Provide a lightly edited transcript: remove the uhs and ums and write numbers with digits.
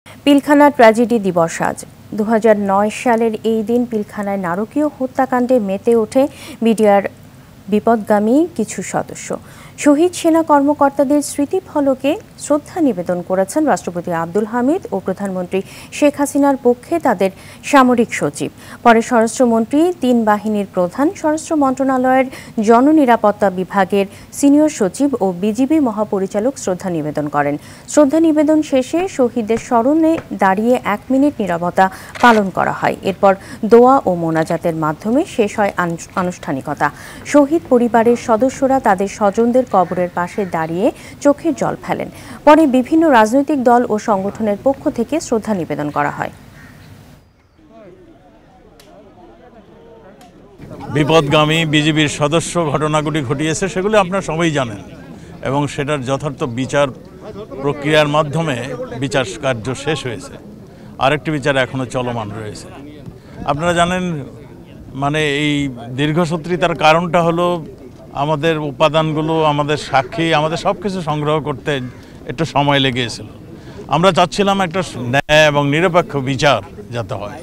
Pilkhana tragedy দিবস আজ 2009 সালের এই দিন পিলখানায় নারকীয় হত্যাকাণ্ডে মেতে ওঠে মিডিয়ার বিপদগামী কিছু সদস্য। শহীদ সেনা কর্মকর্তাদের স্মৃতিফলকে শ্রদ্ধা নিবেদন করেছেন রাষ্ট্রপতি আব্দুল হামিদ ও প্রধানমন্ত্রী শেখ হাসিনার পক্ষে তাদের সামরিক সচিব। পরে স্বরাষ্ট্রমন্ত্রী, 3 বাহিনীর প্রধান, স্বরাষ্ট্র মন্ত্রণালয়ের জননিরাপত্তা বিভাগের সিনিয়র সচিব ও বিজিবি মহাপরিচালক শ্রদ্ধা নিবেদন করেন। শ্রদ্ধা নিবেদন শেষে শহীদদের স্মরণে দাঁড়িয়ে 1 মিনিট নীরবতা পালন করা হয়। এরপর দোয়া ও মোনাজাতের মাধ্যমে শেষ হয় আনুষ্ঠানিকতা। শহীদ পরিবারের সদস্যরা তাদের স্বজনদের কবরের পাশে দাঁড়িয়ে চোখের জল ফেলেন। পরে বিভিন্ন রাজনৈতিক দল ও সংগঠনের পক্ষ থেকে শ্রদ্ধা নিবেদন করা হয়। বিপদগামী বিজিবির সদস্য ঘটনাগুলি ঘটিয়েছে, সেগুলি আপনারা সবাই জানেন এবং সেটার যথার্থ বিচার প্রক্রিয়ার মাধ্যমে বিচার কার্য শেষ হয়েছে। আরেকটি বিচার এখনো চলমান রয়েছে। আপনারা জানেন, মানে এই দীর্ঘসূত্রিতার কারণটা হলো আমাদের উপাদানগুলো, আমাদের সাক্ষী, আমাদের সব কিছু সংগ্রহ করতে একটু সময় লেগেছিল। আমরা চাচ্ছিলাম একটা ন্যায় এবং নিরপেক্ষ বিচার যাতে হয়।